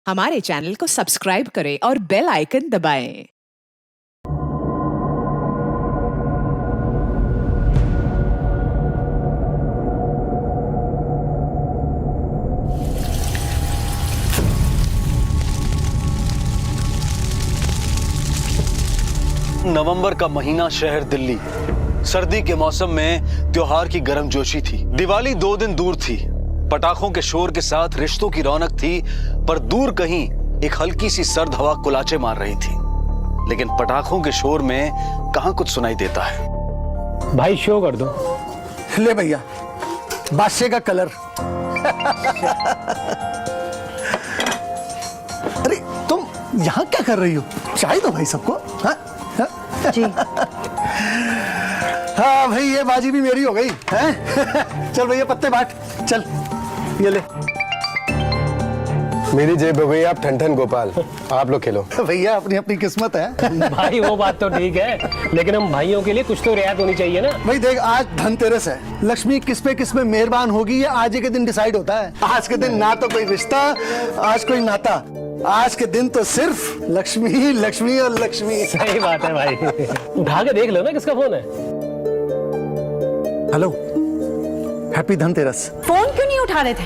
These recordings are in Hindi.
हमारे चैनल को सब्सक्राइब करें और बेल आइकन दबाएं। नवंबर का महीना, शहर दिल्ली। सर्दी के मौसम में त्योहार की गर्मजोशी थी। दिवाली 2 दिन दूर थी। पटाखों के शोर के साथ रिश्तों की रौनक थी, पर दूर कहीं एक हल्की सी सर्द हवा कुलाचे मार रही थी। लेकिन पटाखों के शोर में कहां कुछ सुनाई देता है। भाई शो कर दो। ले भैया, बादशाह का कलर। अरे तुम यहाँ क्या कर रही हो? चाय दो भाई सबको। हाँ जी। हाँ भाई, ये बाजी भी मेरी हो गई है। चल भैया पत्ते बांट, चल ये ले। मेरी जेब हो गई आप ठन गोपाल, आप लोग खेलो। भैया अपनी अपनी किस्मत है। भाई वो बात तो ठीक है, लेकिन हम भाइयों के लिए कुछ तो रियायत होनी चाहिए ना। भाई देख, आज धनतेरस है। लक्ष्मी किस पे मेहरबान होगी ये आज ही के दिन डिसाइड होता है। आज के दिन ना तो कोई रिश्ता, आज कोई नाता, आज के दिन तो सिर्फ लक्ष्मी लक्ष्मी और लक्ष्मी। सही बात है भाई। उठा के देख लो ना किसका फोन है। Hello, happy Dhanteras. फोन क्यों नहीं उठा रहे थे?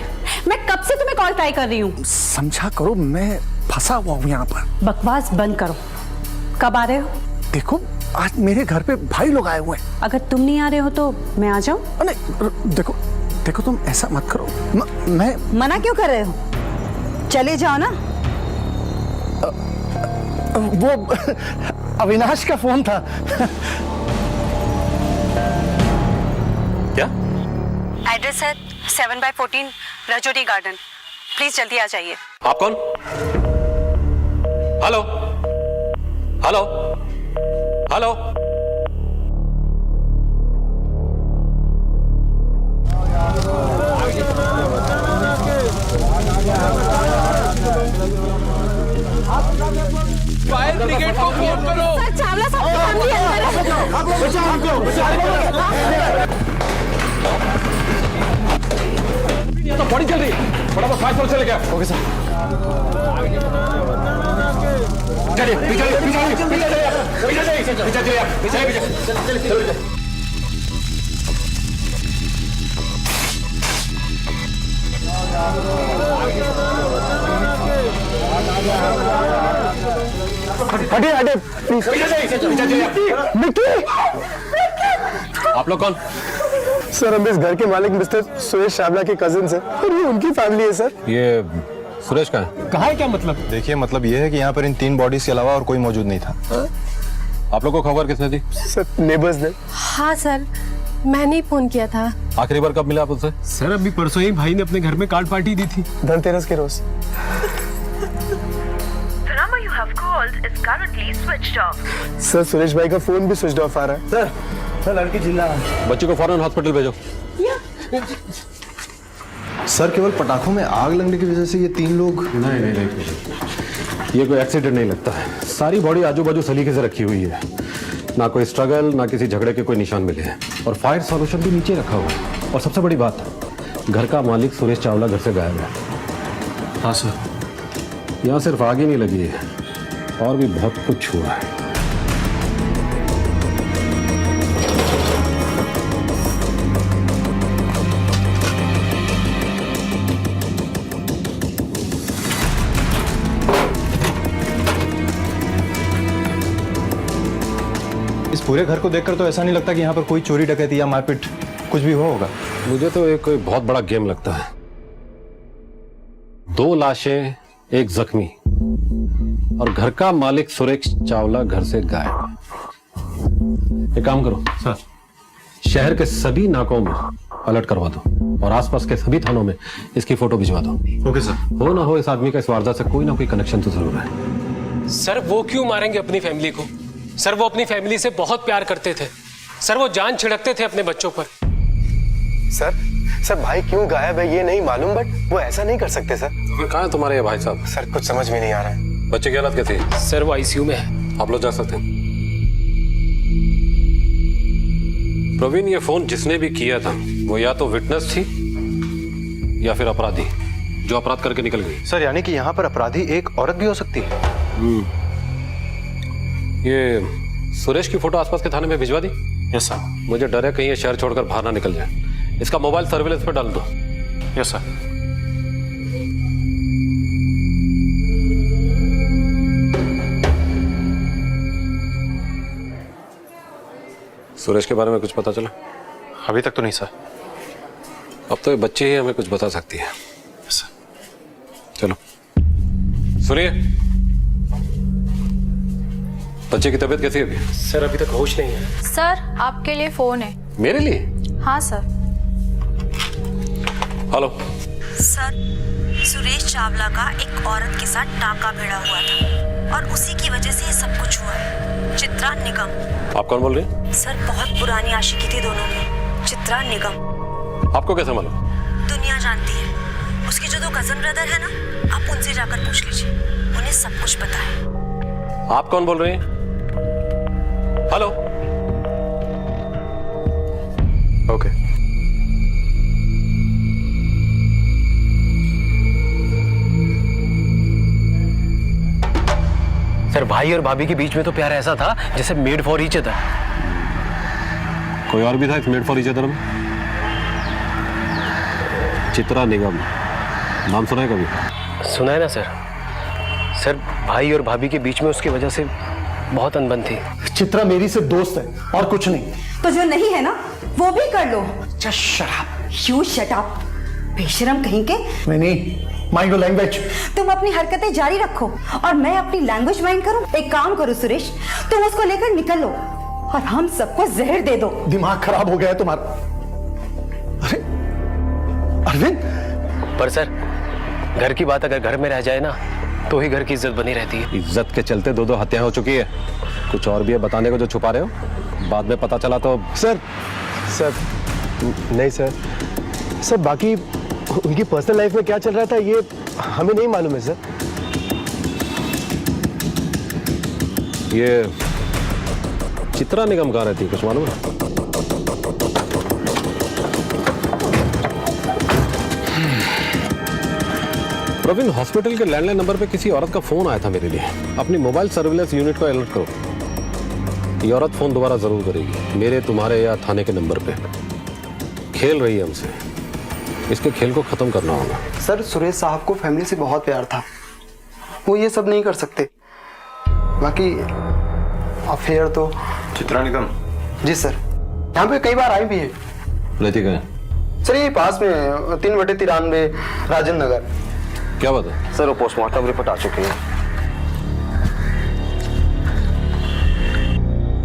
मैं कब से तुम्हें कॉल ट्राई कर रही हूँ। समझा करो, मैं फंसा हुआ हूँ यहाँ पर। बकवास बंद करो। कब आ रहे हो? देखो, आज मेरे घर पे भाई लोग आए हुए हैं। अगर तुम नहीं आ रहे हो तो मैं आ जाऊँ? नहीं, देखो देखो, तुम ऐसा मत करो। मैं मना क्यों कर रहे हो? चले जाओ ना। वो अविनाश का फोन था। क्या? एड्रेस है 7/14 रजोरी गार्डन। प्लीज जल्दी आ जाइए। आप कौन? Hello hello hello. Fire brigade को फोन करो। सर, चावला साहब की फैमिली अंदर है। बचाओ हमको, ये तो बॉडी चल रही है, फटाफट फायर फोर्स चले गया। Okay sir. चलिए पीछे चलिए, पीछे चलिए, पीछे चलिए। हटे हटे प्लीज। आप लोग कौन? सर हम इस घर के मालिक मिस्टर सुरेश चावला के कजिन हैं और ये उनकी फैमिली है सर। ये सुरेश का है? कहा है क्या मतलब? देखिए, मतलब ये है कि यहाँ पर इन 3 बॉडीज के अलावा और कोई मौजूद नहीं था। आप लोग को खबर किसने दी? सर नेबर्स ने। हाँ सर, मैंने ही फोन किया था। आखिरी बार कब मिला आप उनसे? सर अभी परसों ही भाई ने अपने घर में कार्ड पार्टी दी थी। धनतेरस के रोज। सर सुरेश भाई का फोन भी स्विच ऑफ आ रहा है। सर लड़की चिल्ला। बच्चे को फौरन हॉस्पिटल भेजो। सर केवल पटाखों में आग लगने की वजह से ये 3 लोग। नहीं, ये कोई एक्सीडेंट नहीं लगता है। सारी बॉडी आजू बाजू सलीके से रखी हुई है, ना कोई स्ट्रगल, ना किसी झगड़े के कोई निशान मिले हैं, और फायर सॉल्यूशन भी नीचे रखा हुआ है। और सबसे बड़ी बात, घर का मालिक सुरेश चावला घर से गायब है। हाँ सर। यहाँ सिर्फ आग ही नहीं लगी है, और भी बहुत कुछ हुआ है। इस पूरे घर को देखकर तो ऐसा नहीं लगता कि यहाँ पर कोई चोरी डकैती या मारपीट कुछ भी हुआ होगा। मुझे तो एक कोई बहुत बड़ा गेम लगता है। 2 लाशें, 1 जख्मी, और घर का मालिक सुरेश चावला घर से गायब। एक काम करो सर, शहर के सभी नाकों में अलर्ट करवा दो और आसपास के सभी थानों में इसकी फोटो भिजवा दो। Okay sir. हो ना हो, इस आदमी का इस वारदात से कोई ना कोई कनेक्शन तो जरूर है। सर वो क्यों मारेंगे अपनी फैमिली को? सर वो अपनी फैमिली से बहुत प्यार करते थे। सर वो जान छिड़कते थे अपने बच्चों पर। सर भाई क्यों गायब है ये नहीं मालूम, बट वो ऐसा नहीं कर सकते सर। कहाँ है तुम्हारे ये भाई साहब? सर कुछ समझ में नहीं आ रहा है। बच्चे की हालत कैसी है? सर वो आईसीयू में है। आप लोग जा सकते हैं। प्रवीण, ये फोन जिसने भी किया था वो या तो विटनेस थी या फिर अपराधी। जो अपराध करके निकल गई। सर यानी कि यहाँ पर अपराधी एक औरत भी हो सकती है? ये सुरेश की फोटो आसपास के थाने में भिजवा दी। Yes sir. मुझे डर है कहीं ये शहर छोड़कर बाहर ना निकल जाए। इसका मोबाइल सर्विलेंस पर डाल दो। Yes sir. सुरेश के बारे में कुछ पता चला? अभी तक तो नहीं सर। अब तो ये बच्चे ही हमें कुछ बता सकती है। चलो सुनिए, बच्चे की तबीयत कैसी है अभी? सर अभी तक होश नहीं है। सर आपके लिए फोन है। मेरे लिए? हाँ sir. Hello sir, Suresh Chawla का एक औरत के साथ टाका भिड़ा हुआ था और उसी की वजह से ये सब कुछ हुआ है। चित्रा निगम। आप कौन बोल रहे हैं? सर, बहुत पुरानी आशिकी थी दोनों में। चित्रा निगम। आपको कैसे मालूम? दुनिया जानती है। उसके जो 2 कजन ब्रदर है ना, आप उनसे जाकर पूछ लीजिए, उन्हें सब कुछ पता है। आप कौन बोल रहे हैं? हेलो। ओके। सर भाई और भाभी के बीच में तो प्यार ऐसा था जैसे मेड फॉर ईच अदर। कोई और भी था इस मेड फॉर ईच अदर में? चित्रा निगम नाम सुना है कभी? सुना है ना सर। सर भाई और भाभी के बीच में उसकी वजह से बहुत अनबन थी। चित्रा मेरी से दोस्त है और कुछ नहीं। तो जो नहीं है ना, वो भी कर लो। Just shut up. You shut up, बेशरम कहीं के। नहीं, माइंड योर लैंग्वेज। तुम अपनी हरकतें जारी रखो और मैं अपनी लैंग्वेज माइंड करूं। एक काम करो सुरेश, तुम उसको लेकर निकल लो और हम सबको जहर दे दो। दिमाग खराब हो गया है तुम्हारा। अरे अरविंद। पर सर, घर की बात अगर घर में रह जाए ना तो ही घर की इज्जत बनी रहती है। इज्जत के चलते 2 हत्याएं हो चुकी है। कुछ और भी है बताने को जो छुपा रहे हो? बाद में पता चला तो। सर नहीं सर, बाकी उनकी पर्सनल लाइफ में क्या चल रहा था ये हमें नहीं मालूम है सर। ये चित्रा निगम कहाँ रहती है, कुछ मालूम है? प्रवीण, हॉस्पिटल के लैंडलाइन नंबर पे किसी औरत का फोन आया था मेरे लिए। अपनी मोबाइल सर्विलेंस यूनिट को अलर्ट करो। ये औरत फोन दोबारा जरूर करेगी, मेरे, तुम्हारे या थाने के नंबर पे। खेल रही है हमसे, इसके खेल को खत्म करना होगा। सर, सुरेश साहब को फैमिली से बहुत प्यार था, वो ये सब नहीं कर सकते। बाकी अफेयर तो। चित्रा निगम? जी सर, यहाँ पे कई बार आई भी है। रहती कहाँ है? सर ये पास में 3/93 राजेंद्र नगर। क्या बात है? सर वो पोस्टमार्टम रिपोर्ट आ चुकी है।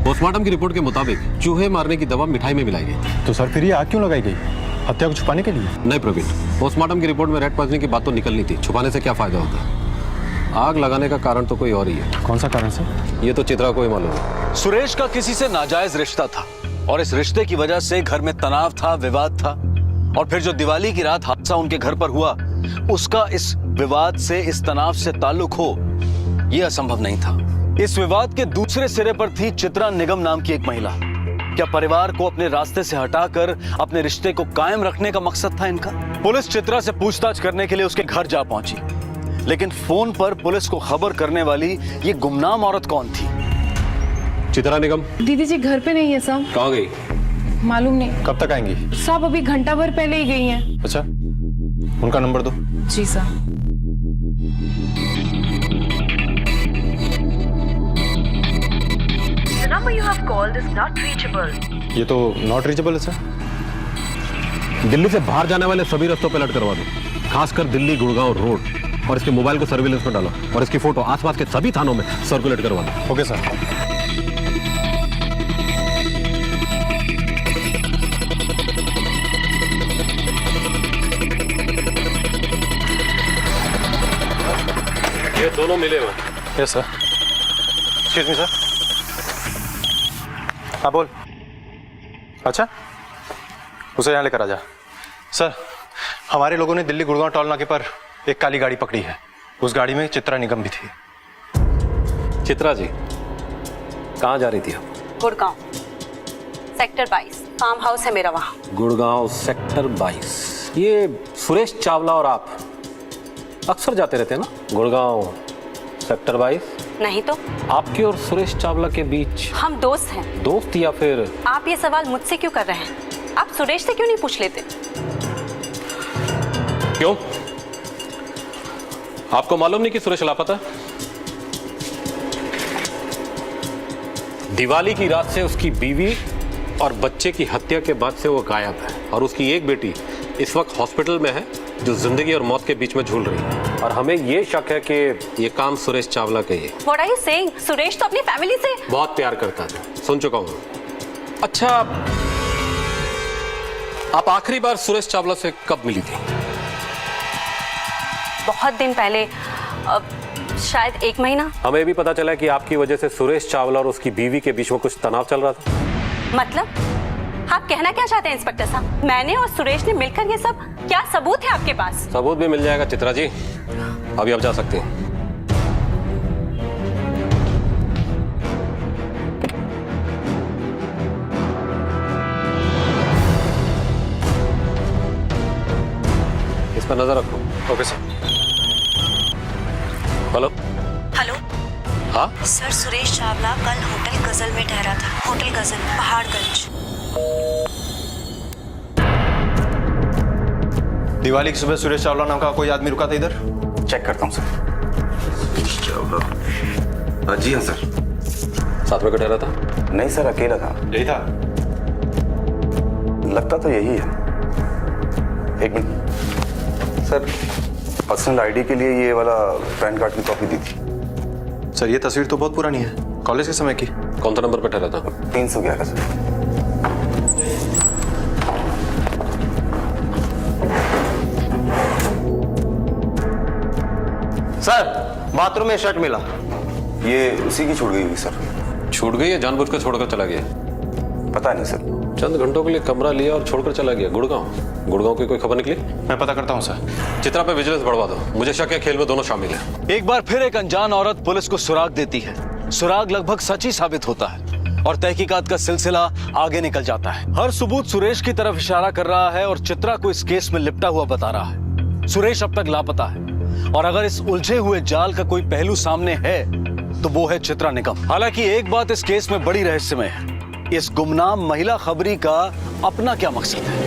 पोस्टमार्टम की रिपोर्ट के मुताबिक चूहे मारने की दवा मिठाई में मिलाई गई। तो सर फिर ये आग क्यों लगाई गई? हत्या को छुपाने के लिए? नहीं प्रवीण, पोस्टमार्टम की रिपोर्ट में रेड पॉइजनिंग की बात तो निकलनी थी। छुपाने से क्या फायदा होता? आग लगाने का कारण तो कोई और ही है। कौन सा कारण सर? ये तो चित्रा को ही मालूम है। सुरेश का किसी से नाजायज रिश्ता था और इस रिश्ते की वजह से घर में तनाव था, विवाद था। और फिर जो दिवाली की रात हादसा उनके घर पर हुआ, उसका इस विवाद से, इस तनाव से ताल्लुक हो, यह असंभव नहीं था। इस विवाद के दूसरे सिरे पर थी चित्रा निगम नाम की एक महिला। क्या परिवार को अपने रास्ते से हटाकर अपने रिश्ते को कायम रखने का मकसद था इनका? पुलिस चित्रा से पूछताछ करने के लिए उसके घर जा पहुंची, लेकिन फोन पर पुलिस को खबर करने वाली ये गुमनाम औरत कौन थी? चित्रा निगम दीदी जी घर पे नहीं है साहब। कहाँ गई? मालूम नहीं कब तक आएंगी? साहब, अभी घंटा भर पहले ही गई हैं। अच्छा, उनका नंबर दो। जी साहब। The number you have called is not reachable. ये तो नॉट रीचेबल है सर। दिल्ली से बाहर जाने वाले सभी रास्तों पे अलर्ट करवा दो, खासकर दिल्ली गुड़गांव रोड। और इसके मोबाइल को सर्विलेंस में डालो और इसकी फोटो आसपास के सभी थानों में सर्कुलेट करवा दो। Okay sir. ये दोनों मिले हुए। Yes sir. Excuse me sir. हाँ बोल। अच्छा, उसे यहाँ लेकर आ जा। सर, हमारे लोगों ने दिल्ली गुड़गांव टोल नाके पर एक काली गाड़ी पकड़ी है। उस गाड़ी में चित्रा निगम भी थी। चित्रा जी कहाँ जा रही थी आप? गुड़गांव सेक्टर 22 फार्म हाउस है मेरा वहाँ। गुड़गांव सेक्टर 22। ये सुरेश चावला और आप अक्सर जाते रहते हैं ना गुड़गांव सेक्टर 22? नहीं तो आपके और सुरेश चावला के बीच हम दोस्त हैं। दोस्त या फिर? आप ये सवाल मुझसे क्यों कर रहे हैं? आप सुरेश से क्यों नहीं पूछ लेते? क्यों? आपको मालूम नहीं कि सुरेश लापता है? दिवाली की रात से उसकी बीवी और बच्चे की हत्या के बाद से वो गायब है और उसकी एक बेटी इस वक्त हॉस्पिटल में है जो जिंदगी और मौत के बीच में झूल रही है और हमें ये शक है कि ये काम सुरेश चावला का ही है। What are you saying? Suresh तो अपनी फैमिली से बहुत प्यार करता था, सुन चुका हूं। अच्छा, आप आखिरी बार सुरेश चावला से कब मिली थी? बहुत दिन पहले, शायद 1 महीना। हमें भी पता चला कि आपकी वजह से सुरेश चावला और उसकी बीवी के बीच में कुछ तनाव चल रहा था। मतलब आप कहना क्या चाहते हैं इंस्पेक्टर साहब? मैंने और सुरेश ने मिलकर ये सब, क्या सबूत है आपके पास? सबूत भी मिल जाएगा चित्रा जी, अभी आप जा सकते हैं। इस पर नजर रखो। Okay sir. हेलो। हेलो। हाँ सर, सुरेश चावला कल होटल गजल में ठहरा था। होटल गजल, पहाड़गंज। दिवाली की सुबह सुरेश चावला नाम का कोई आदमी रुका था इधर? चेक करता हूँ सर। चावला? जी हाँ सर। साथ में ठहरा था? नहीं सर, अकेला था। यही था? लगता तो यही है। एक मिनट सर, पर्सनल आईडी के लिए ये वाला पैन कार्ड की कॉपी दी थी। सर ये तस्वीर तो बहुत पुरानी है, कॉलेज के समय की। कौन सा नंबर पे ठहरा था? 311 सर। सर, बाथरूम में शर्ट मिला। ये उसी की छूट गई हुई सर। छूट गई या जानबूझकर छोड़कर चला गया? पता नहीं सर। चंद घंटों के लिए कमरा लिया और छोड़कर चला गया। गुड़गांव की कोई खबर निकली? मैं पता करता हूँ सर। चित्रा पे विजिलेंस बढ़वा दो, मुझे शक है खेल में दोनों शामिल हैं। एक बार फिर एक अनजान औरत पुलिस को सुराग देती है। सुराग लगभग सच ही साबित होता है और तहकीकात का सिलसिला आगे निकल जाता है। हर सबूत सुरेश की तरफ इशारा कर रहा है और चित्रा को इस केस में लिपटा हुआ बता रहा है। सुरेश अब तक लापता है और अगर इस उलझे हुए जाल का कोई पहलू सामने है तो वो है चित्रा निगम। हालांकि एक बात इस केस में बड़ी रहस्यमय है, इस गुमनाम महिला खबरी का अपना क्या मकसद है?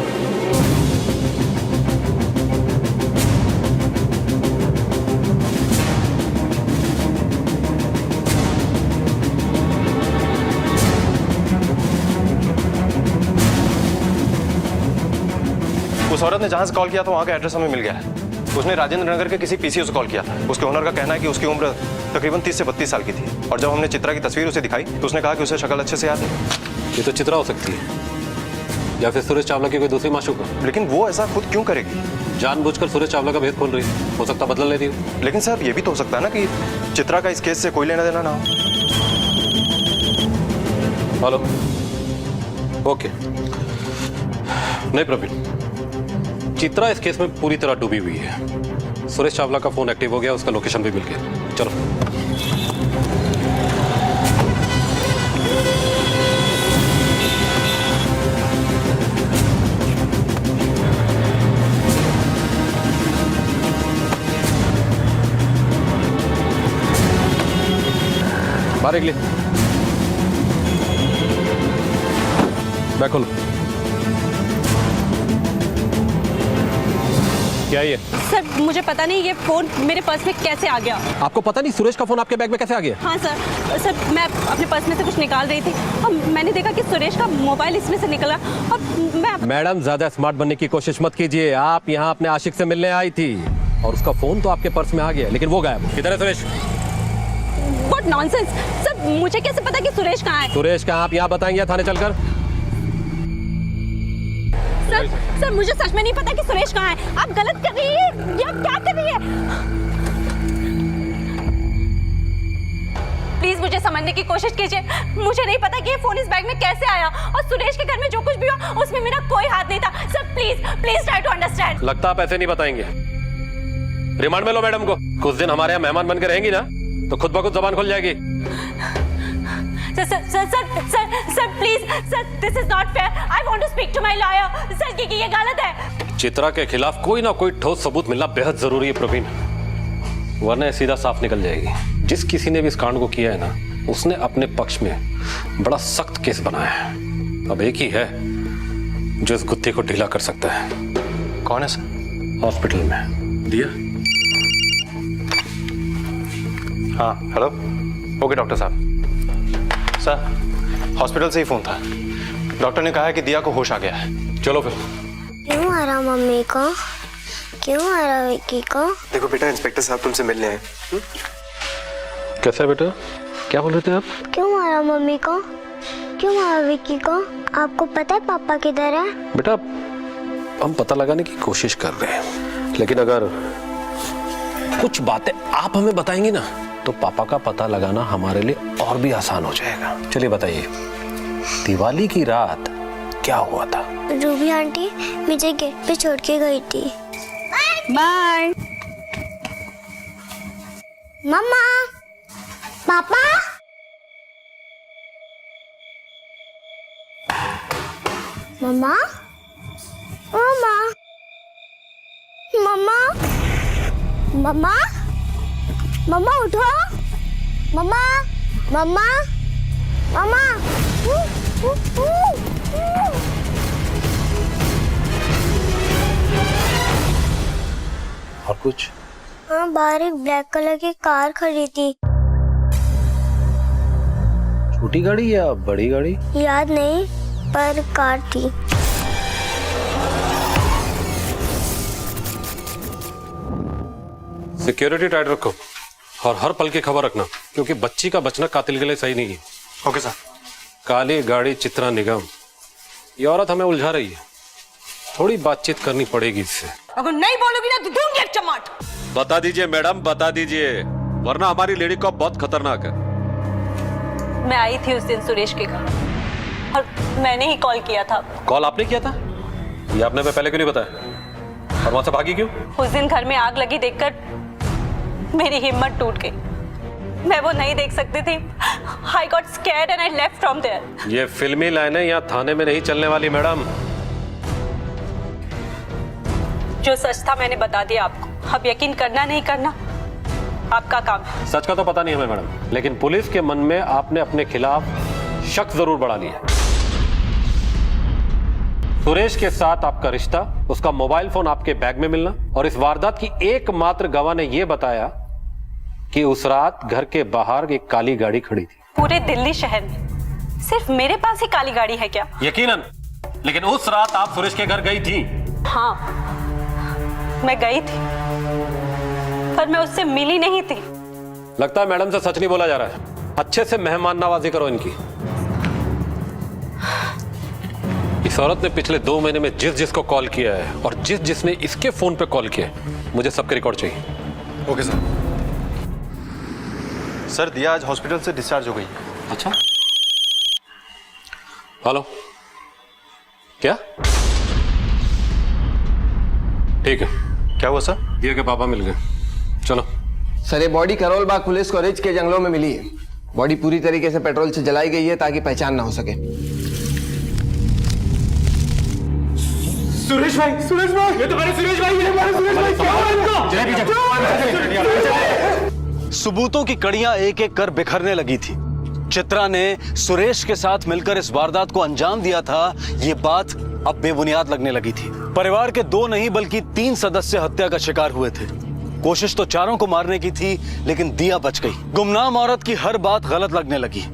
उस औरत ने जहां से कॉल किया था वहां का एड्रेस हमें मिल गया है। उसने राजेंद्र नगर के किसी पीसीओ से कॉल किया था। उसके ओनर का कहना है कि उसकी उम्र तकरीबन 30 से 32 साल की थी और जब हमने चित्रा की तस्वीर उसे दिखाई तो उसने कहा कि उसे शक्ल अच्छे से याद है। ये तो चित्रा हो सकती है या फिर सुरेश चावला की कोई दूसरी माशूक हो। लेकिन वो ऐसा खुद क्यों करेगी? जानबूझकर सुरेश चावला का भेद खोल रही है, हो सकता बदला ले रही हो। लेकिन सर ये भी तो हो सकता है ना कि चित्रा का इस केस से कोई लेना देना ना हो। हेलो। ओके। नहीं प्रवीण, चित्रा इस केस में पूरी तरह डूबी हुई है। सुरेश चावला का फोन एक्टिव हो गया, उसका लोकेशन भी मिल गया। चलो बाहर निकलिए। बैग खोलो। क्या ये? सर, मुझे पता नहीं ये फोन मेरे पर्स में कैसे आ गया। आपको पता नहीं सुरेश का फोन आपके बैग में कैसे आ गया? हाँ सर, मैं अपने पर्स में से कुछ निकाल रही थी और मैंने देखा कि सुरेश का मोबाइल इसमें से निकला और मैं। मैडम, ज्यादा स्मार्ट बनने की कोशिश मत कीजिए। आप यहाँ अपने आशिक से मिलने आई थी और उसका फोन तो आपके पर्स में आ गया, लेकिन वो गायब। किधर है सुरेश? What nonsense! सर, मुझे कैसे पता कि सुरेश कहाँ है? सुरेश कहाँ, आप यहाँ बताएंगे थाने चलकर? सर, मुझे सच में नहीं पता कि सुरेश कहाँ है। आप गलत कर रही है, ये आप क्या कर रही है? प्लीज मुझे समझने की कोशिश कीजिए। मुझे नहीं पता कि ये फोन इस बैग में कैसे आया और सुरेश के घर में जो कुछ भी हुआ उसमें मेरा कोई हाथ नहीं था। Sir please try to understand. लगता आप ऐसे नहीं बताएंगे। रिमांड में लो मैडम को। कुछ दिन हमारे यहाँ मेहमान बनकर रहेंगी ना तो खुद ब खुद जबान खुल जाएगी। Sir please sir, this is not fair. I want to speak to my lawyer. Sir, ये गलत है। चित्रा के खिलाफ कोई ना कोई ठोस सबूत मिलना बेहद जरूरी है प्रवीण। वरना ये सीधा साफ निकल जाएगी। जिस किसी ने भी इस कांड को किया है ना, उसने अपने पक्ष में बड़ा सख्त केस बनाया है। अब एक ही है जो इस गुत्थी को ढीला कर सकता है। कौन है सर? हॉस्पिटल में दिया। हाँ हेलो, ओके डॉक्टर साहब। सर हॉस्पिटल से ही फोन था, डॉक्टर ने कहा है कि दिया को होश आ गया है। चलो फिर। क्यों आ रहा मम्मी को? क्यों आ रहा विक्की को? देखो बेटा, इंस्पेक्टर साहब तुमसे मिलने आए। कैसा है बेटा? क्या बोल रहे थे आप? क्यों आ रहा मम्मी को? क्यों आ रहा विक्की को? आपको पता है पापा किधर है? बेटा हम पता लगाने की कोशिश कर रहे हैं, लेकिन अगर कुछ बातें आप हमें बताएंगी ना तो पापा का पता लगाना हमारे लिए और भी आसान हो जाएगा। चलिए बताइए, दिवाली की रात क्या हुआ था? रूबी आंटी मुझे गेट पे छोड़ के गई थी। बाय। मम्मा, पापा, मम्मा, मम्मा, मम्मा, मम्मा, मम्मा उठो, मम्मा, मम्मा, मम्मा। और कुछ? हाँ, बाहर एक ब्लैक कलर की कार खड़ी थी। छोटी गाड़ी या बड़ी गाड़ी? याद नहीं, पर कार थी। सिक्योरिटी टाइट रखो और हर पल की खबर रखना, क्योंकि बच्ची का बचना कातिल के लिए सही नहीं है। Okay sir. काली गाड़ी चित्रा निगम, ये औरत हमें उलझा रही है, थोड़ी बातचीत करनी पड़ेगी इससे। अगर नहीं बोलोगी ना तो दूंगी एक चमाट। बता दीजिए मैडम, बता दीजिए, वरना हमारी लेडी कॉप बहुत खतरनाक है। मैं आई थी उस दिन सुरेश के घर और मैंने ही कॉल किया था। कॉल आपने किया था? ये आपने पहले क्यों नहीं बताया? और वहां से भागी क्यों? उस दिन घर में आग लगी देखकर मेरी हिम्मत टूट गई। मैं वो नहीं देख सकती थी। I got scared and I left from there. ये फिल्मी लाइनें यहाँ थाने में नहीं चलने वाली मैडम। जो सच था मैंने बता दिया आपको। अब यकीन करना नहीं करना आपका काम है। सच का तो पता नहीं हमें मैडम, लेकिन पुलिस के मन में आपने अपने खिलाफ शक जरूर बढ़ा लिया। सुरेश के साथ आपका रिश्ता, उसका मोबाइल फोन आपके बैग में मिलना और इस वारदात की एकमात्र गवाह ने यह बताया कि उस रात घर के बाहर एक काली गाड़ी खड़ी थी। पूरे दिल्ली शहर में सिर्फ मेरे पास ही काली गाड़ी है क्या? यकीनन, लेकिन उस रात आप सुरेश के घर गई थी। हाँ, मैं गई थी, पर मैं उससे मिली नहीं थी। लगता है मैडम से सच नहीं बोला जा रहा है। अच्छे से मेहमान नवाजी करो इनकी। इस औरत ने पिछले 2 महीने में जिसको कॉल किया है और जिसने इसके फोन पे कॉल किया है, मुझे सबके रिकॉर्ड चाहिए। Okay sir. सर दिया आज हॉस्पिटल से डिस्चार्ज हो गई। अच्छा, हेलो, क्या? ठीक है। क्या हुआ सर? दिया के पापा मिल गए, चलो। सर ये बॉडी करोल बाग पुलिस को रिच के जंगलों में मिली है। बॉडी पूरी तरीके से पेट्रोल से जलाई गई है ताकि पहचान ना हो सके। सुरेश भाई, ये तो हमारे सुरेश भाई, क्या हुआ? सबूतों की कड़ियां एक एक कर बिखरने लगी थी। चित्रा ने सुरेश के साथ मिलकर इस वारदात को अंजाम दिया था, ये बात अब बेबुनियाद लगने लगी थी। परिवार के 2 नहीं बल्कि 3 सदस्य हत्या का शिकार हुए थे। कोशिश तो चारों को मारने की थी, लेकिन दिया बच गई। गुमनाम औरत की हर बात गलत लगने लगी,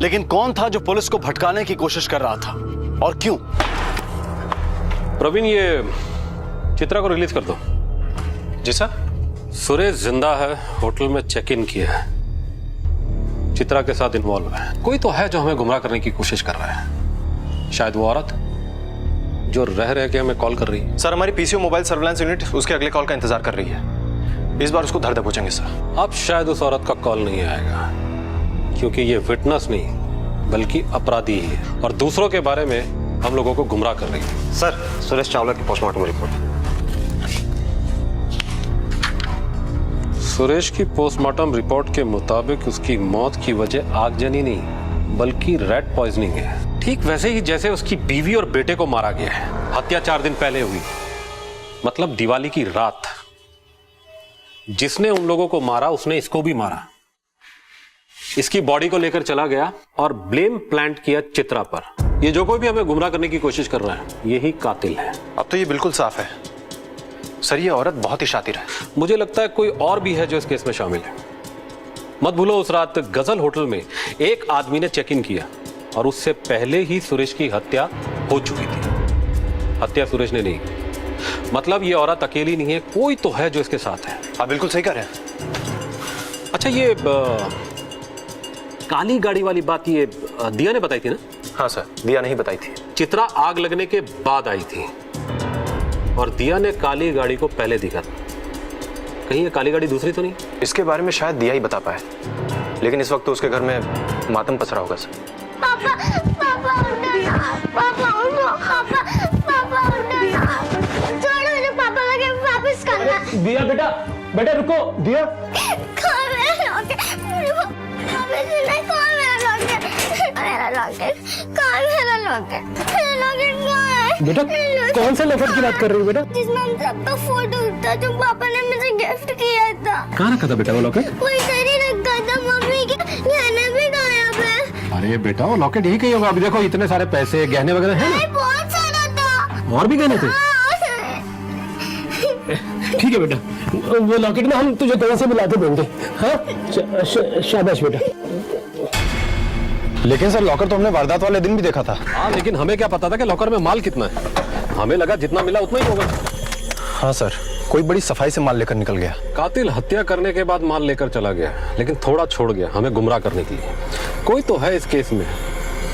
लेकिन कौन था जो पुलिस को भटकाने की कोशिश कर रहा था और क्यों? प्रवीण, ये चित्रा को रिलीज कर दो। जी सर। सुरेश जिंदा है, होटल में चेक इन किया है, चित्रा के साथ इन्वॉल्व है। कोई तो है जो हमें गुमराह करने की कोशिश कर रहा है। शायद वो औरत जो रह के हमें कॉल कर रही है। सर हमारी पीसीओ मोबाइल सर्विलांस यूनिट उसके अगले कॉल का इंतजार कर रही है। इस बार उसको धर दबोचेंगे सर। अब शायद उस औरत का कॉल नहीं आएगा, क्योंकि ये विटनेस नहीं बल्कि अपराधी है और दूसरों के बारे में हम लोगों को गुमराह कर रही है। सर सुरेश चावला की पोस्टमार्टम रिपोर्ट। सुरेश की पोस्टमार्टम रिपोर्ट के मुताबिक उसकी मौत की वजह आगजनी नहीं बल्कि रेड पॉइजनिंग है। ठीक वैसे ही जैसे उसकी बीवी और बेटे को मारा गया है। हत्या 4 दिन पहले हुई, मतलब दिवाली की रात। जिसने उन लोगों को मारा उसने इसको भी मारा। इसकी बॉडी को लेकर चला गया और ब्लेम प्लांट किया चित्रा पर। ये जो कोई भी हमें गुमराह करने की कोशिश कर रहा है, यही कातिल है। अब तो ये बिल्कुल साफ है सर, ये औरत बहुत ही शातिर है। मुझे लगता है कोई और भी है जो इस केस में शामिल है। मत भूलो, उस रात गजल होटल में एक आदमी ने चेक इन किया और उससे पहले ही सुरेश की हत्या हो चुकी थी। हत्या सुरेश ने नहीं, मतलब ये औरत अकेली नहीं है, कोई तो है जो इसके साथ है। आप बिल्कुल सही कह रहे हैं। अच्छा, ये काली गाड़ी वाली बात ये दिया ने बताई थी ना? हाँ सर, दिया नहीं बताई थी। चित्रा आग लगने के बाद आई थी और दिया ने काली गाड़ी को पहले देखा था। कहीं ये काली गाड़ी दूसरी तो नहीं? इसके बारे में शायद दिया ही बता पाए, लेकिन इस वक्त तो उसके घर में मातम पसरा होगा सर। पापा पापा पापा पापा छोड़ो मुझे, पापा लगे वापस करना। दिया बेटा, बेटा रुको। दिया कौन मेरा लॉकेट? वापस नहीं, कौन मेरा लॉकेट? मेरा लॉकेट कौन? मेरा लॉकेट, मेरा लॉकेट कौन है? बेटा कौन से लॉकेट की बात कर रही हो बेटा? जिसमें हम सबका फोटो था, जो पापा ने मुझे गिफ्ट किया था। कहाँ रखा था बेटा वो लॉकेट? वो इधर ही रखा था, मम्मी के गहने भी गायब है। अरे बेटा, वो लॉकेट यही कहीं होगा। अभी देखो इतने सारे पैसे गहने वगैरह हैं ना? बहुत सारा था। और भी गहने थे? ठीक है बेटा, वो लॉकेट ना हम तुझे कहीं से मिला के देंगे। हाँ, शाबाश बेटा। लेकिन सर, लॉकर तो हमने वारदात वाले दिन भी देखा था। हाँ, लेकिन हमें क्या पता था कि लॉकर में माल कितना है? हमें लगा जितना मिला उतना ही होगा। हाँ सर, कोई बड़ी सफाई से माल लेकर निकल गया। कातिल हत्या करने के बाद माल लेकर चला गया, लेकिन थोड़ा छोड़ गया हमें गुमराह करने के लिए। कोई तो है इस केस में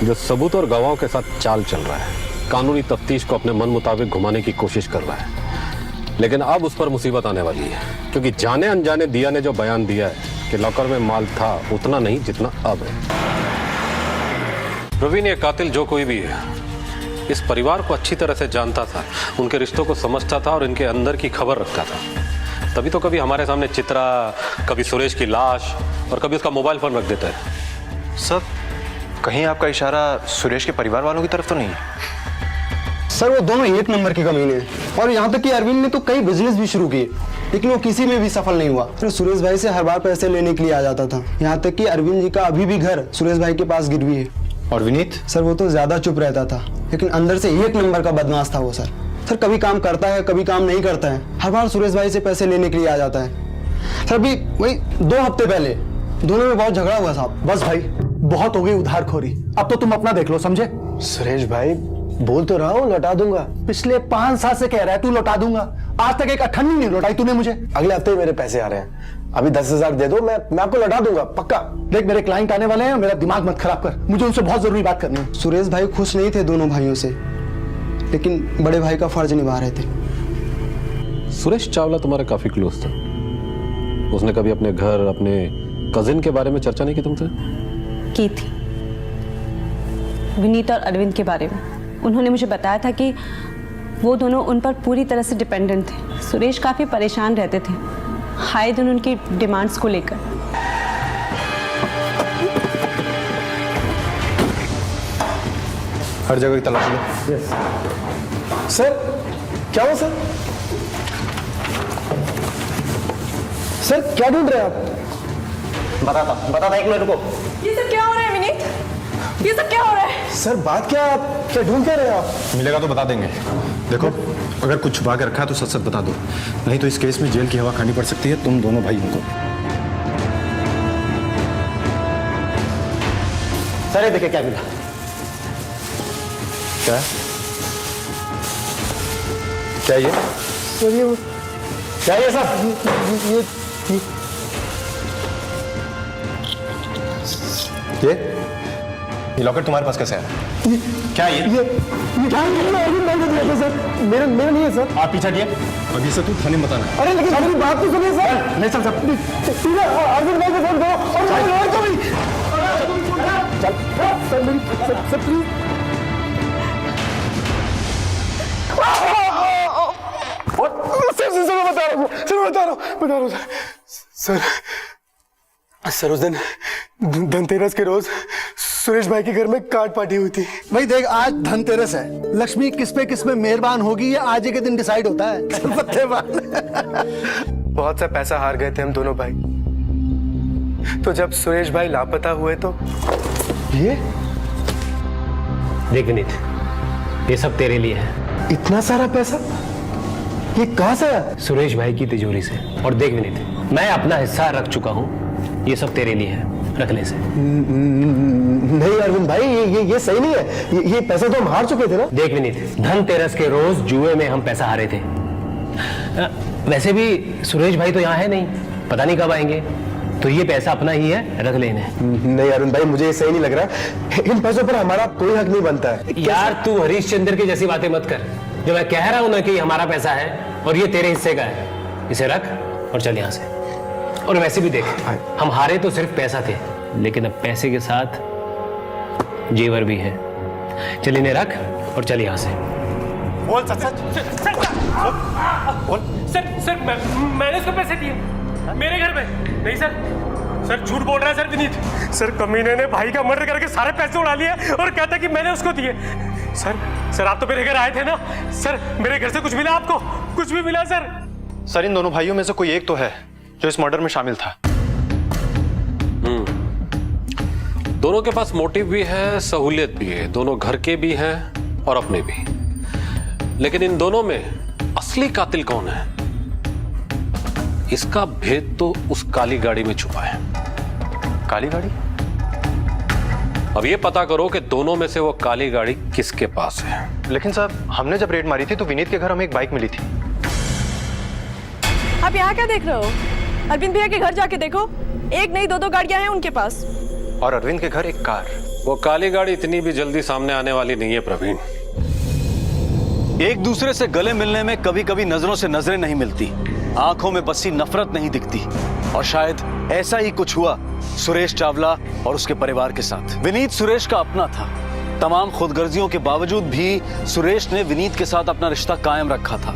जो सबूत और गवाहों के साथ चाल चल रहा है, कानूनी तफ्तीश को अपने मन मुताबिक घुमाने की कोशिश कर रहा है। लेकिन अब उस पर मुसीबत आने वाली है, क्योंकि जाने अनजाने दिया ने जो बयान दिया है कि लॉकर में माल था, उतना नहीं जितना अब है। प्रवीण, ये कातिल जो कोई भी है, इस परिवार को अच्छी तरह से जानता था, उनके रिश्तों को समझता था और इनके अंदर की खबर रखता था। तभी तो कभी हमारे सामने चित्रा, कभी सुरेश की लाश और कभी उसका मोबाइल फोन रख देता है। सर, कहीं आपका इशारा सुरेश के परिवार वालों की तरफ तो नहीं है? सर, वो दोनों एक नंबर के कमीने हैं और यहाँ तक कि अरविंद ने तो कई बिजनेस भी शुरू किए, लेकिन वो किसी में भी सफल नहीं हुआ। फिर सुरेश भाई से हर बार पैसे लेने के लिए आ जाता था। यहाँ तक कि अरविंद जी का अभी भी घर सुरेश भाई के पास गिरवी है। और विनीत? सर, वो तो ज्यादा चुप रहता था, लेकिन अंदर से एक नंबर का बदमाश था वो। सर कभी काम करता है, कभी काम नहीं करता है। हर बार सुरेश भाई से पैसे लेने के लिए आ जाता है। सर, अभी वही 2 हफ्ते पहले दोनों में बहुत झगड़ा हुआ साहब। बस भाई, बहुत हो गई उधारखोरी, अब तो तुम अपना देख लो, समझे? सुरेश भाई, बोल तो रहा हूँ लौटा दूंगा। पिछले 5 साल से कह रहा है तू लौटा दूंगा, आज तक एक अठन्नी नहीं लौटाई तूने मुझे। अगले हफ्ते मेरे पैसे आ रहे हैं, अभी 10,000 दे दो, मैं आपको लौटा दूंगा पक्का। देख, मेरे क्लाइंट आने वाले हैं, मेरा दिमाग मत खराब कर, मुझे उनसे बहुत जरूरी बात करनी है। सुरेश भाई खुश नहीं थे दोनों भाइयों से, लेकिन बड़े भाई का फर्ज निभा रहे थे। सुरेश चावला तुम्हारा काफी क्लोज था। उसने कभी अपने घर, अपने कजिन के बारे में चर्चा नहीं की तुमसे? की थी, विनीत और अरविंद के बारे में। उन्होंने मुझे बताया था कि वो दोनों उन पर पूरी तरह से डिपेंडेंट थे। सुरेश काफ़ी परेशान रहते थे आए दिन उनकी डिमांड्स को लेकर। हर जगह की तलाशी लो। सर, क्या हुआ सर? सर, क्या ढूंढ रहे हैं आप? बताता 1 मिनट रुको। ये सब क्या हो रहा है विनीत? ये सब क्या हो रहा है? सर, बात क्या, आप क्या ढूंढ क्या रहे हैं आप? मिलेगा तो बता देंगे। देखो, अगर कुछ छुपा के रखा है तो सच सच बता दो, नहीं तो इस केस में जेल की हवा खानी पड़ सकती है तुम दोनों भाइयों को। सर, ये देखिए क्या मिला। क्या है? क्या ये? सर, ये क्या ये सब? ये लॉकेट तुम्हारे पास कैसे आया? क्या ये? सर, मेरा नहीं है सर। आप पीछे हटिए, अभी से तू थाने में बताना। अरे लेकिन मेरी बात तो सुनिए सर। नहीं चल सब। अरविंद भाई को फोन दो और को भी। चल सर, मेरी सर प्लीज। सर, बता रहा हूँ सर, उस दिन धनतेरस के रोज सुरेश भाई के घर में कार्ड पार्टी हुई थी। भाई देख, आज धनतेरस है, लक्ष्मी किस पे मेहरबान होगी ये आज के दिन डिसाइड होता है। बहुत सा पैसा हार गए थे हम दोनों भाई। तो जब सुरेश भाई लापता हुए तो ये देख विनीत, ये सब तेरे लिए है। इतना सारा पैसा ये कहां से आया? सुरेश भाई की तिजोरी से। और देख विनीत, मैं अपना हिस्सा रख चुका हूँ, ये सब तेरे लिए है, रखने से। नहीं अरविंद भाई, ये सही नहीं है। ये पैसा तो हम हार चुके थे ना। देख विनीत, धनतेरस के रोज जुए में हम पैसा हारे थे। वैसे भी सुरेश भाई तो यहाँ है नहीं, पता नहीं कब आएंगे, तो ये पैसा अपना ही है, रख लेना। नहीं अरविंद भाई, मुझे ये सही नहीं लग रहा। इन पैसों पर हमारा कोई हक नहीं बनता है। यार तू हरीशचंद्र की जैसी बातें मत कर। जो मैं कह रहा हूं ना कि हमारा पैसा है और ये तेरे हिस्से का है, इसे रख और चल यहां से। और वैसे भी देख, हम हारे तो सिर्फ पैसा थे, लेकिन अब पैसे के साथ जेवर भी है। चल इन्हें रख और चल यहां से। बोल सच बोल। सर मैंने उसको पैसे दिए मेरे घर में। नहीं सर झूठ बोल रहा है सर विनीत। सर कमीने ने भाई का मर्डर करके सारे पैसे उड़ा लिए और कहता कि मैंने उसको दिए। सर आप तो मेरे घर आए थे ना। सर मेरे घर से कुछ मिला आपको? कुछ भी मिला सर? सर इन दोनों भाइयों में से कोई एक तो है जो इस मर्डर में शामिल था। दोनों के पास मोटिव भी है, सहूलियत भी है, दोनों घर के भी हैं और अपने भी। लेकिन इन दोनों में असली कातिल कौन है, इसका भेद तो उस काली गाड़ी में छुपा है। काली गाड़ी? अब ये पता करो कि दोनों में से वो काली गाड़ी किसके पास है। लेकिन साहब, हमने जब रेड मारी थी तो विनीत के घर हमें एक बाइक मिली थी। आप यहाँ क्या देख रहे हो? अरविंद भैया के घर जाके देखो, एक नहीं दो गाड़ियां हैं उनके पास। और अरविंद के घर एक कार। वो काली गाड़ी इतनी भी जल्दी सामने आने वाली नहीं है प्रवीण। एक दूसरे से गले मिलने में कभी कभी नजरों से नजरें नहीं मिलती, आंखों में बसी नफरत नहीं दिखती। और शायद ऐसा ही कुछ हुआ सुरेश चावला और उसके परिवार के साथ। विनीत सुरेश का अपना था। तमाम खुदगर्जियों के बावजूद भी सुरेश ने विनीत के साथ अपना रिश्ता कायम रखा था।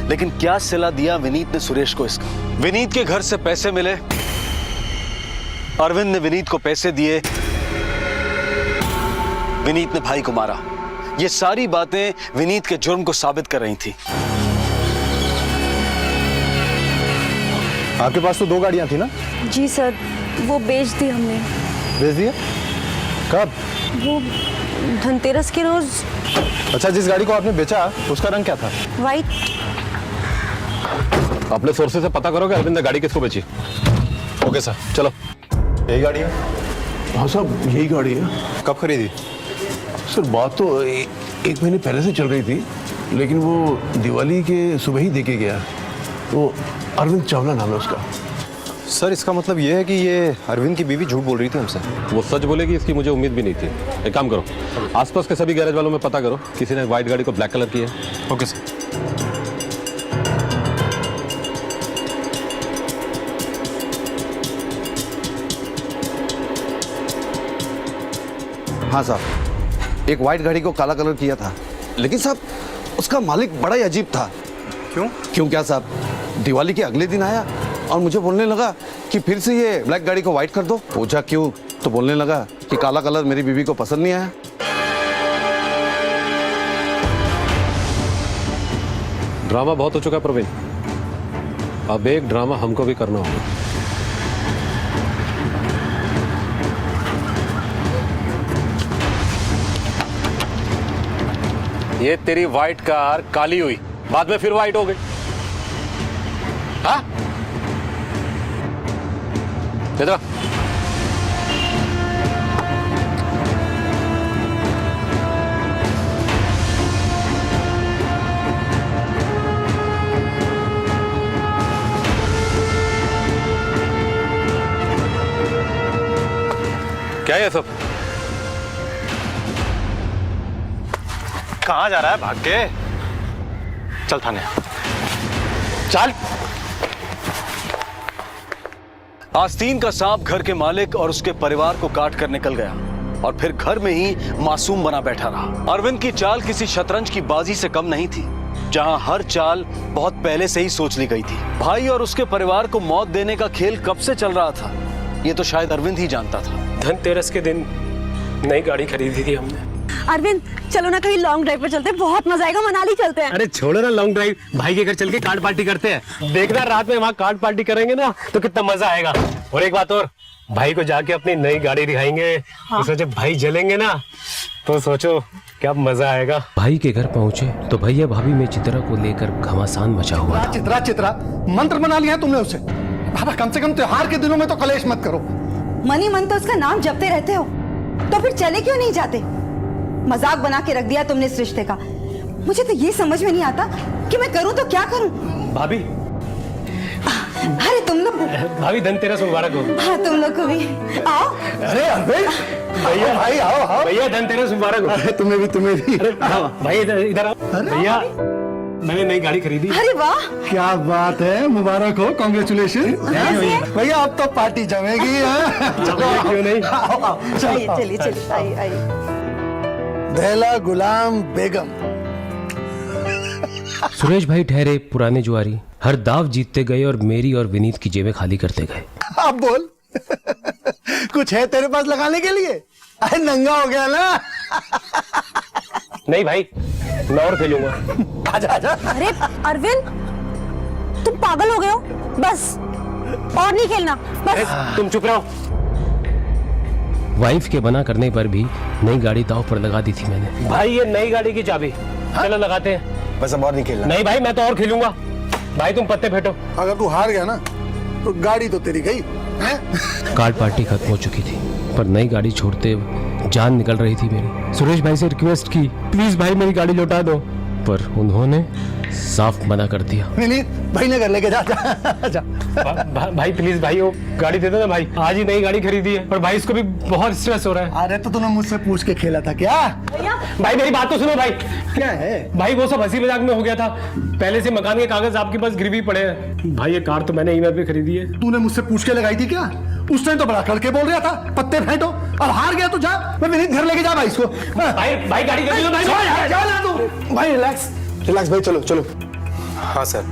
लेकिन क्या सिला दिया विनीत ने सुरेश को इसका? विनीत के घर से पैसे मिले, अरविंद ने विनीत को पैसे दिए, विनीत ने भाई को मारा। ये सारी बातें विनीत के जुर्म को साबित कर रही थी। आपके पास तो 2 गाड़ियां थी ना? जी सर, वो बेच दी हमने। बेच दिया? कब? वो धनतेरस के रोज। अच्छा, जिस गाड़ी को आपने बेचा उसका रंग क्या था? वाइट। अपने सोर्सेज से पता करो कि अरविंद ने गाड़ी किसको बेची। ओके सर, चलो। यही गाड़ी है? हाँ साहब, यही गाड़ी है। कब खरीदी? सर बात तो 1 महीने पहले से चल रही थी, लेकिन वो दिवाली के सुबह ही देके गया। तो अरविंद चावला नाम है उसका। सर इसका मतलब ये है कि ये अरविंद की बीवी झूठ बोल रही थी हमसे। वो सच बोलेगी इसकी मुझे उम्मीद भी नहीं थी। एक काम करो, आसपास के सभी गैरेज वालों में पता करो किसी ने व्हाइट गाड़ी को ब्लैक कलर की है। Okay sir. हाँ साहब, एक व्हाइट गाड़ी को काला कलर किया था, लेकिन साहब उसका मालिक बड़ा ही अजीब था। क्यों क्या साहब, दिवाली के अगले दिन आया और मुझे बोलने लगा कि फिर से ये ब्लैक गाड़ी को व्हाइट कर दो। पूछा क्यों, तो बोलने लगा कि काला कलर मेरी बीवी को पसंद नहीं आया। ड्रामा बहुत हो चुका प्रवीण, अब एक ड्रामा हमको भी करना होगा। ये तेरी व्हाइट कार काली हुई, बाद में फिर व्हाइट हो गई। हाँ? इधर क्या है सब? कहाँ जा रहा है भाग के? चल थाने चल। आस्तीन का सांप घर के मालिक और उसके परिवार को काट कर निकल गया और फिर घर में ही मासूम बना बैठा रहा। अरविंद की चाल किसी शतरंज की बाजी से कम नहीं थी, जहां हर चाल बहुत पहले से ही सोच ली गई थी। भाई और उसके परिवार को मौत देने का खेल कब से चल रहा था, ये तो शायद अरविंद ही जानता था। धनतेरस के दिन नई गाड़ी खरीदी थी हमने, अरविंद चलो ना कहीं लॉन्ग ड्राइव पर चलते हैं, बहुत मजा आएगा, मनाली चलते हैं। अरे छोड़ो ना लॉन्ग ड्राइव, भाई के घर चल के कार्ड पार्टी करते हैं। देखना रात में वहाँ कार्ड पार्टी करेंगे ना तो कितना मजा आएगा। और एक बात और, भाई को जाके अपनी नई गाड़ी दिखाएंगे। तो जब भाई जलेंगे ना तो सोचो क्या मजा आएगा। भाई के घर पहुंचे तो भैया भाभी में चित्रा को लेकर घमासान मचा हुआ था। चित्रा चित्रा मंत्र बना लिया तुमने उसे। बाबा कम से कम त्योहार के दिनों में तो कलेश मत करो। मनी मन तो उसका नाम जपते रहते हो, तो फिर चले क्यों नहीं जाते? मजाक बना के रख दिया तुमने इस रिश्ते का। मुझे तो ये समझ में नहीं आता कि मैं करूं तो क्या करूं। भाभी, अरे तुम लोग, भाभी धनतेरस मुबारक हो। हाँ तुम लोग को भी आओ। अरे अरविंद भैया भाई आओ आओ। भैया धनतेरस मुबारक हो। अरे तुम्हें भी। भाई इधर आओ। भैया मैंने नई गाड़ी खरीदी। अरे वाह, क्या बात है, मुबारक हो, कॉन्ग्रेचुलेशन। भैया अब तो पार्टी जमेगी। क्यों नहीं? चलिए आइए। दहला गुलाम बेगम। सुरेश भाई ठहरे पुराने जुआरी, हर दाव जीतते गए और मेरी और विनीत की जेबें खाली करते गए। अब बोल कुछ है तेरे पास लगाने के लिए? अरे नंगा हो गया ना। नहीं भाई, मैं और खेलूंगा। आजा। अरे अरविंद तुम पागल हो गए हो, बस और नहीं खेलना बस। तुम चुप रहो। वाइफ के मना करने पर भी नई गाड़ी दांव पर लगा दी थी मैंने। भाई ये नई गाड़ी की चाबी। चलो लगाते हैं। बस अब और नहीं खेलना। नहीं भाई मैं तो और खेलूंगा। भाई तुम पत्ते फेंटो। अगर तू हार गया ना तो गाड़ी तो तेरी गई। कार्ड पार्टी खत्म हो चुकी थी, पर नई गाड़ी छोड़ते जान निकल रही थी मेरी। सुरेश भाई से रिक्वेस्ट की, प्लीज भाई मेरी गाड़ी लौटा दो, पर उन्होंने साफ मना कर दिया। नहीं भाई ने घर लेके जा। भाई प्लीज भाई वो गाड़ी दे दो ना भाई, आज ही नई गाड़ी खरीदी है और भाई इसको भी बहुत स्ट्रेस हो रहा है। अरे तो तूने मुझसे पूछ के खेला था क्या? भाई मेरी बात तो सुनो भाई। क्या है भाई? वो सब हंसी मजाक में हो गया था, पहले से मकान के कागज आपके पास गिरवी पड़े हैं। भाई ये कार तो मैंने ईएमआई पे खरीदी है। तूने मुझसे पूछ के लगाई थी क्या? उस टाइम तो बड़ा करके बोल रहा था पत्ते फेंटो, अब हार गया तो जा, मैं विनीत घर लेके जा भाई इसको। भाई गाड़ी कर लो भाई। जा ना तू। भाई रिलैक्स भाई, चलो। हाँ सर,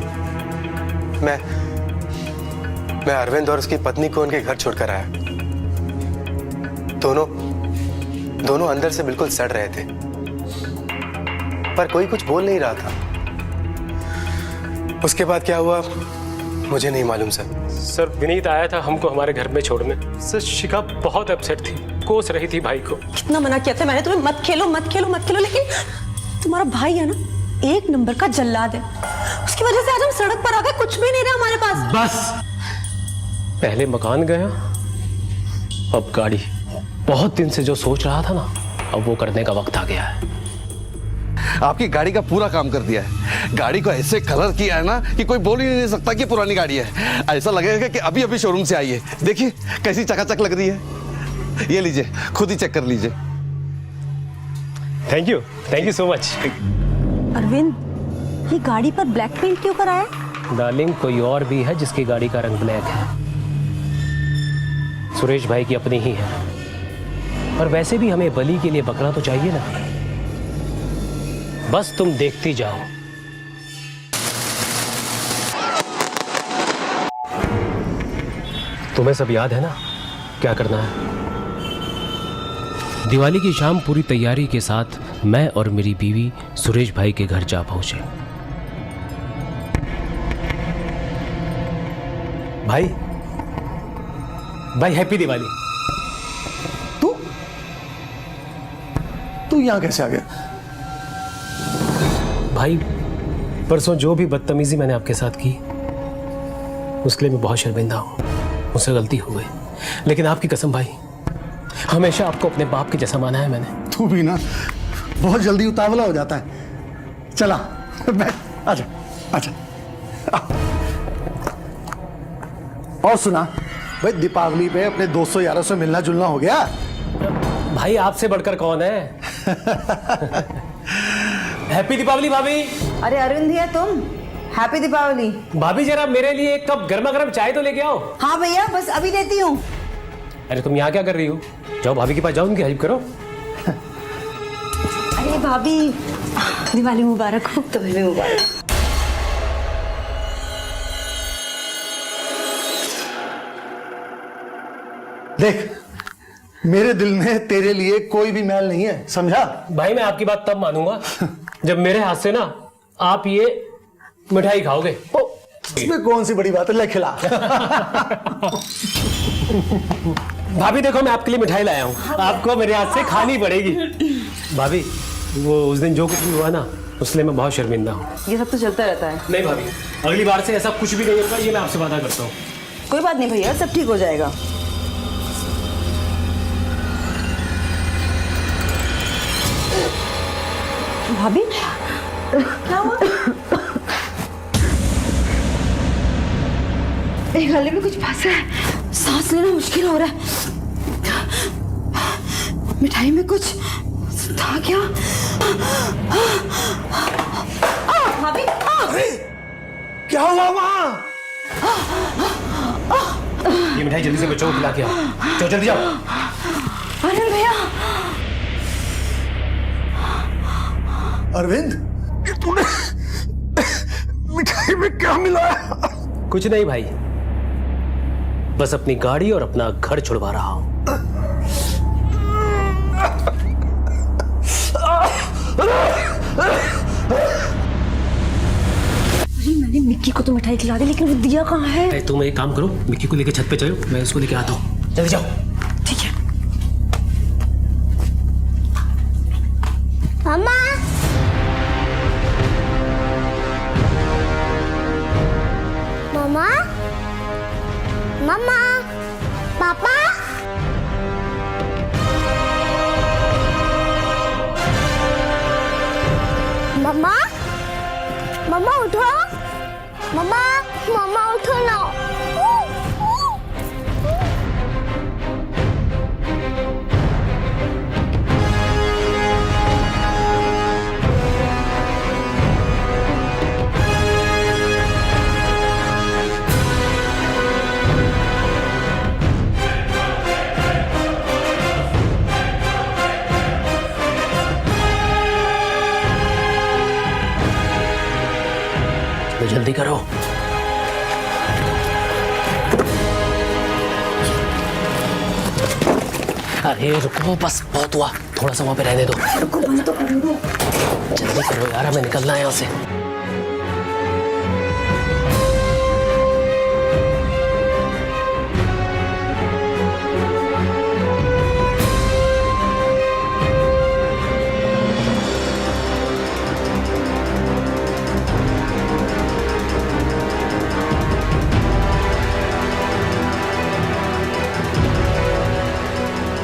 मैं अरविंद और उसकी पत्नी को उनके घर छोड़कर आया। दोनों अंदर से बिल्कुल सड़ रहे थे, पर कोई कुछ बोल नहीं रहा था। उसके बाद क्या हुआ मुझे नहीं मालूम सर। विनीत आया था हमको हमारे घर में छोड़ने। सर शिखा बहुत अपसेट थी, कोस रही थी भाई को। कितना मना किया था मैंने तुम्हें, मत खेलो, लेकिन तुम्हारा भाई है ना एक नंबर का जल्लाद है। उसकी वजह से आज हम सड़क पर आ गए, कुछ भी नहीं रहा हमारे पास। बस पहले मकान गया, अब गाड़ी। बहुत दिन से जो सोच रहा था ना, अब वो करने का वक्त आ गया है। आपकी गाड़ी का पूरा काम कर दिया है। गाड़ी को ऐसे कलर किया है ना कि कोई बोल ही नहीं सकता कि पुरानी गाड़ी है। ऐसा लगेगा कि अभी अभी शोरूम से आई है। देखिए कैसी चकाचक लग रही है। ये लीजिए, खुद ही चेक कर लीजिए। Thank you so much. Arvind ये गाड़ी पर ब्लैक पेंट क्यों कराया? डार्लिंग कोई और भी है जिसकी गाड़ी का रंग ब्लैक है। सुरेश भाई की अपनी ही है, और वैसे भी हमें बलि के लिए बकरा तो चाहिए ना। बस तुम देखती जाओ। तुम्हें सब याद है ना क्या करना है? दिवाली की शाम पूरी तैयारी के साथ मैं और मेरी बीवी सुरेश भाई के घर जा पहुंचे। भाई हैप्पी दिवाली। तू यहाँ कैसे आ गया? भाई परसों जो भी बदतमीजी मैंने आपके साथ की, उसके लिए मैं बहुत शर्मिंदा हूं। मुझसे गलती हो गई, लेकिन आपकी कसम भाई, हमेशा आपको अपने बाप के जैसा माना है मैंने। तू भी ना बहुत जल्दी उतावला हो जाता है। चला बैठ, आजा। और सुना भाई, दीपावली पे अपने दोस्तों यारों से मिलना जुलना हो गया? भाई आपसे बढ़कर कौन है? हैप्पी दीपावली भाभी। अरे अरविंद भैया तुम, हैप्पी दीपावली। भाभी जरा मेरे लिए एक कप गर्मा गर्म चाय तो लेके आओ। हाँ भैया बस अभी देती हूँ। अरे तुम यहाँ क्या कर रही हो? जाओ भाभी के पास जाओ, उनकी हेल्प करो। अरे भाभी दिवाली मुबारक हो। तुम्हें भी मुबारक। देख मेरे दिल में तेरे लिए कोई भी मैल नहीं है, समझा? भाई मैं आपकी बात तब मानूंगा जब मेरे हाथ से ना आप ये मिठाई खाओगे। इसमें कौन सी बड़ी बात है, ले खिला। भाभी देखो मैं आपके लिए मिठाई लाया हूँ, आपको मेरे हाथ से खानी पड़ेगी। भाभी वो उस दिन जो कुछ भी हुआ ना, उसलिए मैं बहुत शर्मिंदा हूँ। ये सब तो चलता रहता है। नहीं भाभी, अगली बार से ऐसा कुछ भी नहीं होगा, ये मैं आपसे वादा करता हूँ। कोई बात नहीं भैया, सब ठीक हो जाएगा। भाभी क्या हुआ? मेरे गले में कुछ फंसा है, सांस लेना मुश्किल हो रहा है। मिठाई में कुछ था क्या? भाभी क्या हुआ वहां? ये मिठाई जल्दी से बच्चों को खिला के आओ, जाओ जल्दी जाओ। अरे भैया। अरविंद, तूने मिठाई में क्या मिलाया? कुछ नहीं भाई, बस अपनी गाड़ी और अपना घर छुड़वा रहा हूं। अरे मैंने मिक्की को तो मिठाई खिला दी, लेकिन वो दिया कहाँ है? तुम एक काम करो, मिक्की को लेकर छत पे चलो, मैं उसको लेकर आता हूँ। जल्दी जाओ। ठीक है। मामा, मामा, मामा, पापा, मामा, मामा उठो, मामा, मामा उठो ना। तो जल्दी करो। अरे रुको, बस बहुत हुआ, थोड़ा सा वहां पे रहने दो। रुको, बंद तो करो। जल्दी करो यार, हमें निकलना है यहाँ से।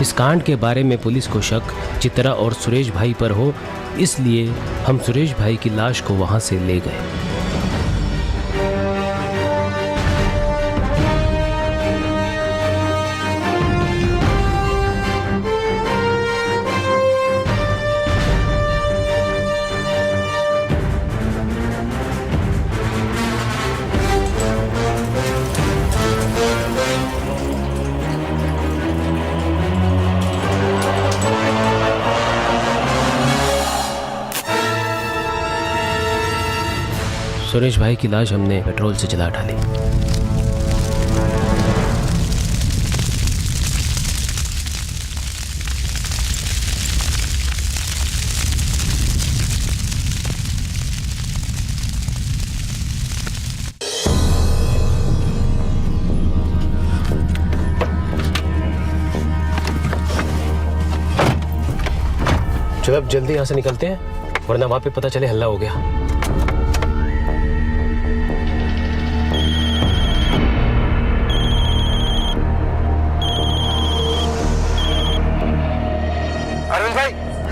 इस कांड के बारे में पुलिस को शक चित्रा और सुरेश भाई पर हो, इसलिए हम सुरेश भाई की लाश को वहां से ले गए। सुरेश भाई की लाश हमने पेट्रोल से जला डाली। चलो अब जल्दी यहाँ से निकलते हैं, वरना वहां पे पता चले हल्ला हो गया।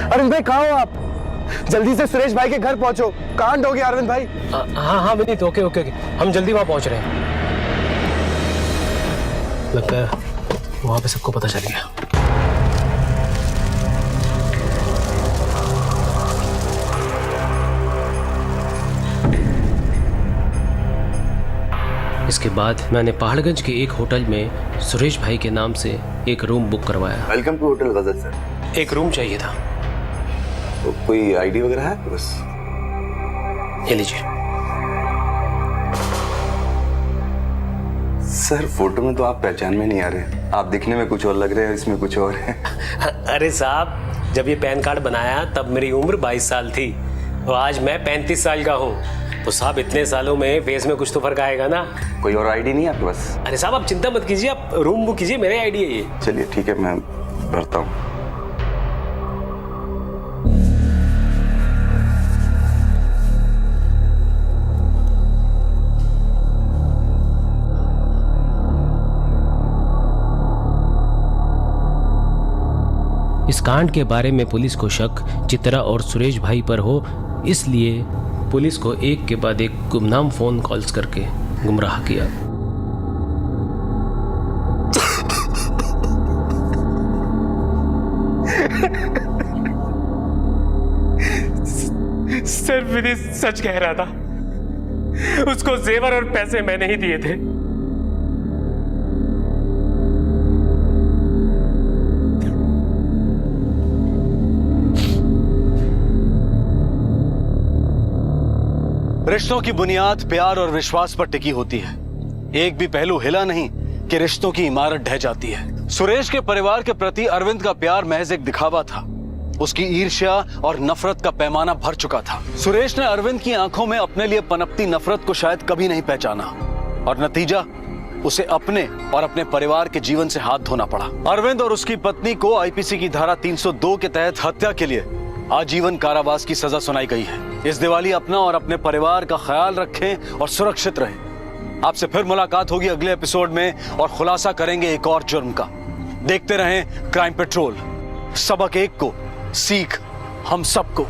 अरविंद भाई कहाँ हो आप? जल्दी से सुरेश भाई के घर पहुंचो, कांड हो गया अरविंद भाई। हाँ हाँ विनीत, ओके ओके ओके, हम जल्दी वहां पहुंच रहे हैं। लगता है वहां पे सबको पता चल गया। इसके बाद मैंने पहाड़गंज के एक होटल में सुरेश भाई के नाम से एक रूम बुक करवाया। वेलकम टू होटल गजल सर। एक रूम चाहिए था। तो कोई आईडी वगैरह है? बस ये लीजिए। सर फोटो में तो आप पहचान में नहीं आ रहे, आप दिखने में कुछ और लग रहे हैं, इसमें कुछ और है। अरे साहब, जब ये पैन कार्ड बनाया तब मेरी उम्र 22 साल थी और आज मैं 35 साल का हूँ। तो साहब इतने सालों में फेस में कुछ तो फर्क आएगा ना। कोई और आईडी नहीं है आपके पास? अरे साहब आप चिंता मत कीजिए, आप रूम बुक कीजिए, मेरे आईडी है ये। चलिए ठीक है, मैं भरता हूँ। इस कांड के बारे में पुलिस को शक चित्रा और सुरेश भाई पर हो, इसलिए पुलिस को एक के बाद एक गुमनाम फोन कॉल्स करके गुमराह किया। सर विधि सच कह रहा था, उसको जेवर और पैसे मैंने ही दिए थे। रिश्तों की बुनियाद प्यार और विश्वास पर टिकी होती है। एक भी पहलू हिला नहीं कि रिश्तों की इमारत ढह जाती है। सुरेश के परिवार के प्रति अरविंद का प्यार महज एक दिखावा था। उसकी ईर्ष्या और नफरत का पैमाना भर चुका था। सुरेश ने अरविंद की आंखों में अपने लिए पनपती नफरत को शायद कभी नहीं पहचाना और नतीजा उसे अपने और अपने परिवार के जीवन से हाथ धोना पड़ा। अरविंद और उसकी पत्नी को आईपीसी की धारा 302 के तहत हत्या के लिए आजीवन कारावास की सजा सुनाई गई है। इस दिवाली अपना और अपने परिवार का ख्याल रखें और सुरक्षित रहें। आपसे फिर मुलाकात होगी अगले एपिसोड में और खुलासा करेंगे एक और जुर्म का। देखते रहें क्राइम पेट्रोल, सबक एक को, सीख हम सबको।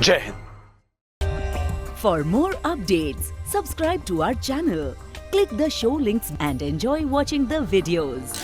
जय Hind. For more updates, subscribe to our channel, click the show links and enjoy watching the videos.